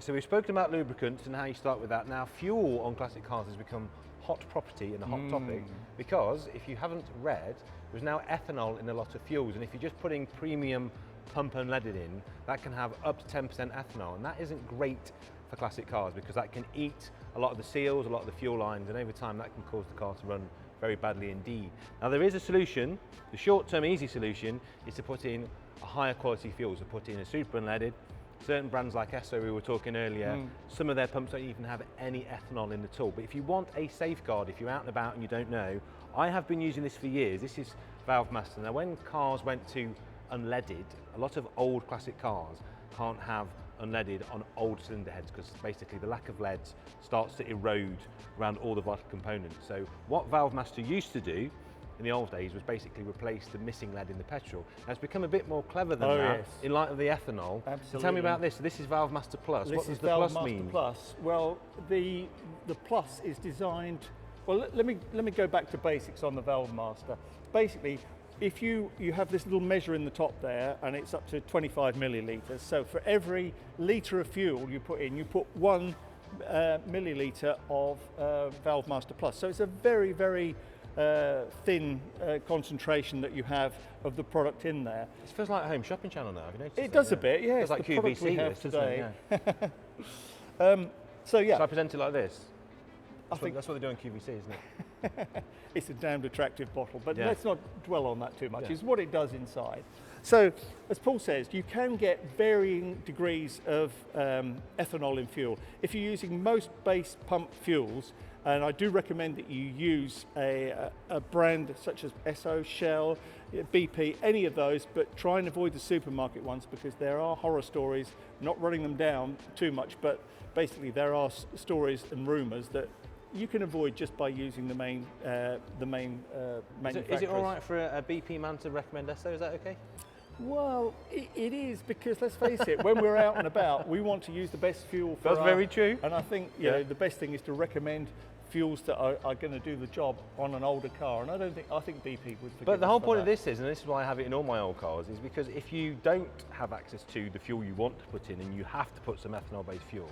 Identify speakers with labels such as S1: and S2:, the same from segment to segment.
S1: So we've spoken about lubricants and how you start with that. Now fuel on classic cars has become hot property and a hot topic, because if you haven't read, there's now ethanol in a lot of fuels, and if you're just putting premium pump unleaded in, that can have up to 10% ethanol, and that isn't great for classic cars because that can eat a lot of the seals, a lot of the fuel lines, and over time that can cause the car to run very badly indeed. Now there is a solution. The short-term easy solution is to put in a higher quality fuel, so put in a super unleaded. Certain brands like Esso, we were talking earlier, some of their pumps don't even have any ethanol in at all. But if you want a safeguard, if you're out and about and you don't know, I have been using this for years. This is Valvemaster. Now when cars went to unleaded, a lot of old classic cars can't have unleaded on old cylinder heads because basically the lack of lead starts to erode around all the vital components. So what Valvemaster used to do in the old days was basically replace the missing lead in the petrol. Now it's become a bit more clever than that in light of the ethanol.
S2: Absolutely.
S1: So tell me about this. So this is Valvemaster Plus. What does the Plus mean?
S2: Plus. Well, the Plus is designed. Well, let me go back to basics on the Valvemaster. Basically, if you have this little measure in the top there, and it's up to 25 millilitres. So for every litre of fuel you put in, you put 1 milliliter of Valvemaster Plus. So it's a very, very thin concentration that you have of the product in there.
S1: It feels like a home shopping channel now, have you noticed?
S2: It does a bit, yeah.
S1: It's like
S2: the
S1: QVC
S2: we have
S1: this,
S2: today.
S1: Doesn't it? Yeah.
S2: So yeah.
S1: So I present it like this?
S2: I think
S1: that's what they do on QVC, isn't it?
S2: It's a damned attractive bottle, but
S1: Yeah.
S2: let's not dwell on that too much.
S1: Yeah.
S2: It's what it does inside. So, as Paul says, you can get varying degrees of ethanol in fuel. If you're using most base pump fuels, and I do recommend that you use a brand such as Esso, Shell, BP, any of those, but try and avoid the supermarket ones because there are horror stories, not running them down too much, but basically there are stories and rumours that you can avoid just by using the main manufacturers.
S1: Is it all right for a BP man to recommend Esso? Is that okay?
S2: Well, it is, because let's face it, when we're out and about, we want to use the best fuel for
S1: That's very true.
S2: And I think you know, the best thing is to recommend fuels that are going to do the job on an older car, and I think BP would forgive
S1: But the
S2: us
S1: whole
S2: for
S1: point
S2: that.
S1: of this is, and this is why I have it in all my old cars, is because if you don't have access to the fuel you want to put in and you have to put some ethanol-based fuel,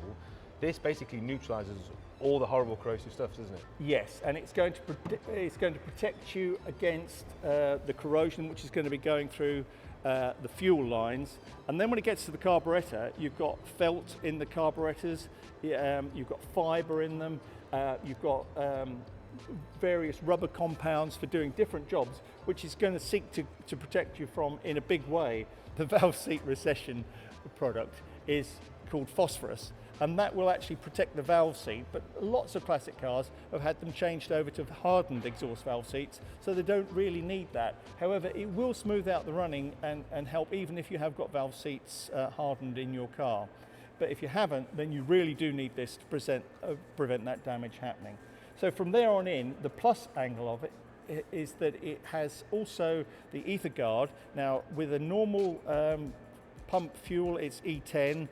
S1: this basically neutralises all the horrible corrosive stuff, doesn't it?
S2: Yes, and it's going to protect you against the corrosion which is going to be going through the fuel lines. And then when it gets to the carburettor, you've got felt in the carburettors, you've got fibre in them, you've got various rubber compounds for doing different jobs, which is going to seek to protect you from, in a big way, the valve seat recession product is called phosphorus, and that will actually protect the valve seat. But lots of classic cars have had them changed over to hardened exhaust valve seats, so they don't really need that. However, it will smooth out the running and help even if you have got valve seats hardened in your car. But if you haven't, then you really do need this to prevent that damage happening. So from there on in, the plus angle of it is that it has also the ether guard. Now with a normal pump fuel, it's E10.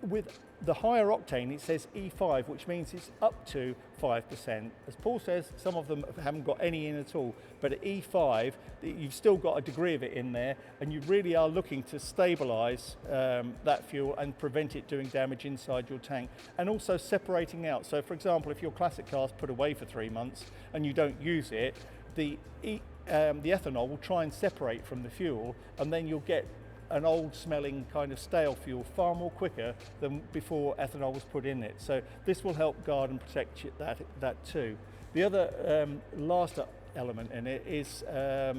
S2: With the higher octane, it says E5, which means it's up to 5%. As Paul says, some of them haven't got any in at all, but at E5, you've still got a degree of it in there, and you really are looking to stabilise that fuel and prevent it doing damage inside your tank, and also separating out. So for example, if your classic car's put away for 3 months and you don't use it, the ethanol will try and separate from the fuel, and then you'll get an old smelling kind of stale fuel far more quicker than before ethanol was put in it. So this will help guard and protect that too. The other last element in it is a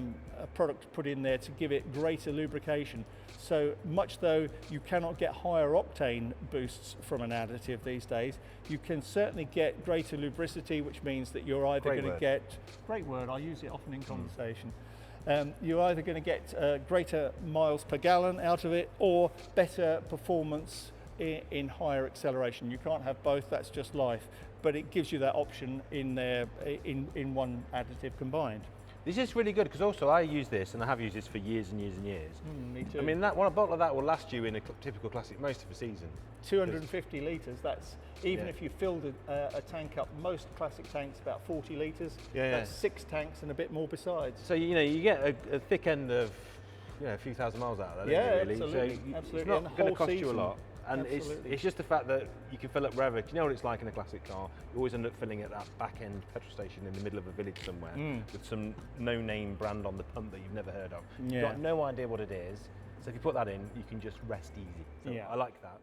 S2: product put in there to give it greater lubrication. So much though you cannot get higher octane boosts from an additive these days, you can certainly get greater lubricity, which means that you're either going to get, great word, I use it often in conversation, you're either going to get greater miles per gallon out of it or better performance in higher acceleration. You can't have both, that's just life, but it gives you that option in there in one additive combined.
S1: This is really good because also I use this, and I have used this for years and years and years.
S2: Me too.
S1: I mean, a bottle of that will last you in a typical classic most of the season.
S2: 250 litres, that's, even if you filled a tank up, most classic tanks about 40 litres, that's 6 tanks and a bit more besides.
S1: So you get a thick end of a few thousand miles out of that,
S2: yeah,
S1: really.
S2: absolutely,
S1: So
S2: absolutely.
S1: it's not going to cost you a lot. And
S2: Absolutely.
S1: it's just the fact that you can fill up wherever. Do you know what it's like in a classic car? You always end up filling at that back-end petrol station in the middle of a village somewhere with some no-name brand on the pump that you've never heard of. You've got no idea what it is. So if you put that in, you can just rest easy. So I like that.